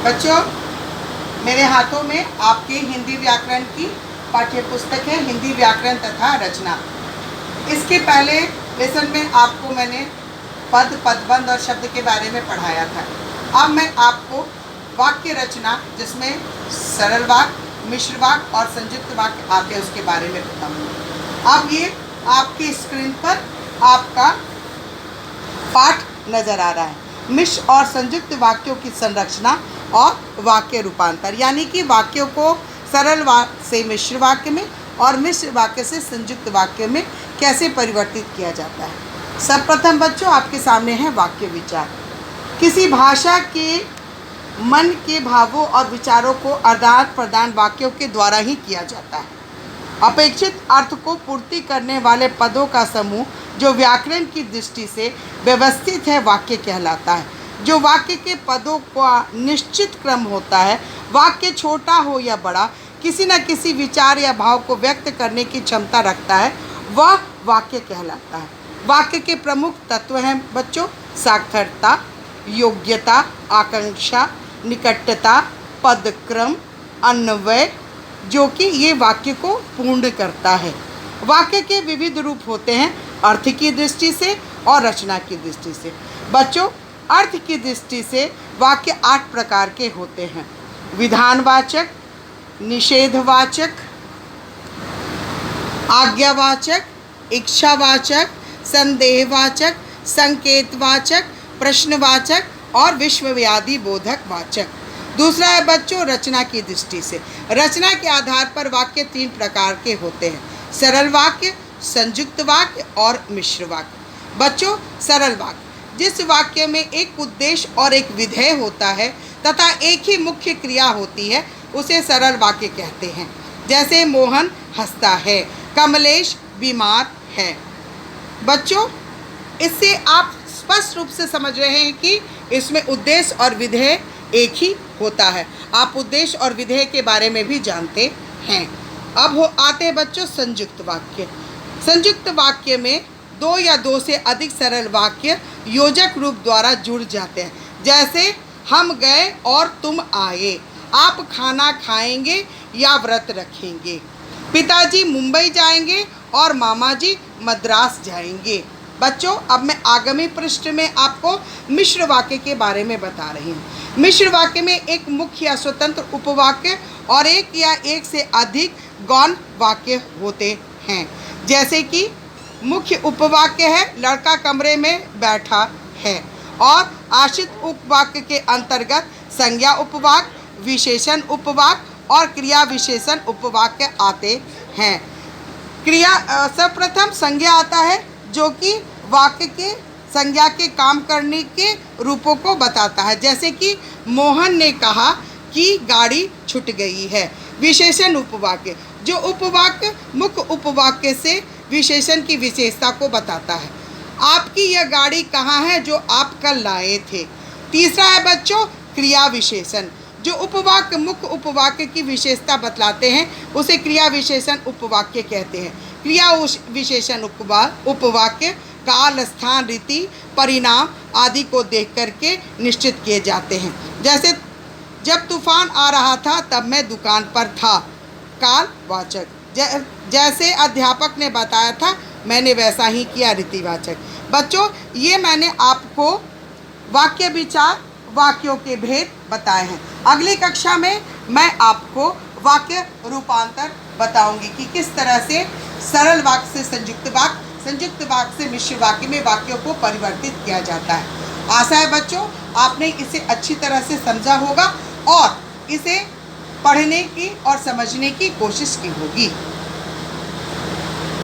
बच्चों, मेरे हाथों में आपके हिंदी व्याकरण की पाठ्य पुस्तक है, हिंदी व्याकरण तथा रचना। इसके पहले लेसन में आपको मैंने पद, पदबंध और शब्द के बारे में पढ़ाया था। अब मैं आपको वाक्य रचना, जिसमें सरल वाक्य, मिश्र वाक्य और संयुक्त वाक्य आते हैं, उसके बारे में बताऊंगी। अब ये आपकी स्क्रीन पर आपका पाठ नजर आ रहा है। मिश्र और संयुक्त वाक्यों की संरचना और वाक्य रूपांतर, यानी कि वाक्यों को सरल वाक्य से मिश्र वाक्य में और मिश्र वाक्य से संयुक्त वाक्य में कैसे परिवर्तित किया जाता है। सर्वप्रथम बच्चों, आपके सामने है वाक्य विचार। किसी भाषा के मन के भावों और विचारों को आदान प्रदान वाक्यों के द्वारा ही किया जाता है। अपेक्षित अर्थ को पूर्ति करने वाले पदों का समूह जो व्याकरण की दृष्टि से व्यवस्थित है, वाक्य कहलाता है। जो वाक्य के पदों का निश्चित क्रम होता है, वाक्य छोटा हो या बड़ा, किसी न किसी विचार या भाव को व्यक्त करने की क्षमता रखता है, वह वाक्य कहलाता है। वाक्य के प्रमुख तत्व हैं बच्चों: सार्थकता, योग्यता, आकांक्षा, निकटता, पदक्रम, अन्वय, जो कि ये वाक्य को पूर्ण करता है। वाक्य के विविध रूप होते हैं, अर्थ की दृष्टि से और रचना की दृष्टि से। बच्चों, अर्थ की दृष्टि से वाक्य 8 प्रकार के होते हैं: विधानवाचक, निषेधवाचक, आज्ञावाचक, इच्छावाचक, संदेहवाचक, संकेतवाचक, प्रश्नवाचक और विश्वव्याधि बोधक वाचक। दूसरा है बच्चों रचना की दृष्टि से। रचना के आधार पर वाक्य 3 प्रकार के होते हैं: सरल वाक्य, संयुक्त वाक्य और मिश्र वाक्य। बच्चों, सरल वाक्य, जिस वाक्य में एक उद्देश्य और एक विधेय होता है तथा एक ही मुख्य क्रिया होती है, उसे सरल वाक्य कहते हैं। जैसे मोहन हंसता है, कमलेश बीमार है। बच्चों, इससे आप स्पष्ट रूप से समझ रहे हैं कि इसमें उद्देश्य और विधेय एक ही होता है। आप उद्देश्य और विधेय के बारे में भी जानते हैं। अब आते हैं बच्चों संयुक्त वाक्य। संयुक्त वाक्य में 2 या 2 से अधिक सरल वाक्य योजक रूप द्वारा जुड़ जाते हैं। जैसे हम गए और तुम आए, आप खाना खाएंगे या व्रत रखेंगे, पिताजी मुंबई जाएंगे और मामा जी मद्रास जाएंगे। बच्चों, अब मैं आगामी पृष्ठ में आपको मिश्र वाक्य के बारे में बता रही हूँ। मिश्र वाक्य में एक मुख्य या स्वतंत्र उपवाक्य और एक या एक से अधिक गौण वाक्य होते हैं। जैसे कि मुख्य उपवाक्य है लड़का कमरे में बैठा है, और आश्रित उपवाक्य के अंतर्गत संज्ञा उपवाक्य, विशेषण उपवाक्य और क्रिया विशेषण उपवाक्य आते हैं। क्रिया सर्वप्रथम संज्ञा आता है, जो कि वाक्य के संज्ञा के काम करने के रूपों को बताता है। जैसे कि मोहन ने कहा कि गाड़ी छूट गई है। विशेषण उपवाक्य, जो उपवाक्य मुख्य उपवाक्य से विशेषण की विशेषता को बताता है। आपकी यह गाड़ी कहाँ है जो आप कल लाए थे। तीसरा है बच्चों क्रिया विशेषण, जो उपवाक्य मुख्य उपवाक्य की विशेषता बतलाते हैं, उसे क्रिया विशेषण उपवाक्य कहते हैं। क्रिया विशेषण उपवाक्य काल, स्थान, रीति, परिणाम आदि को देख करके निश्चित किए जाते हैं। जैसे जब तूफान आ रहा था तब मैं दुकान पर था, कालवाचक। जैसे अध्यापक ने बताया था मैंने वैसा ही किया, रीतिवाचक। बच्चों, ये मैंने आपको वाक्य विचार, वाक्यों के भेद बताए हैं। अगली कक्षा में मैं आपको वाक्य रूपांतर बताऊंगी कि किस तरह से सरल वाक्य से संयुक्त वाक्य, संयुक्त वाक्य से मिश्र वाक्य में वाक्यों को परिवर्तित किया जाता है। आशा है बच्चों आपने इसे अच्छी तरह से समझा होगा और इसे पढ़ने की और समझने की कोशिश की होगी।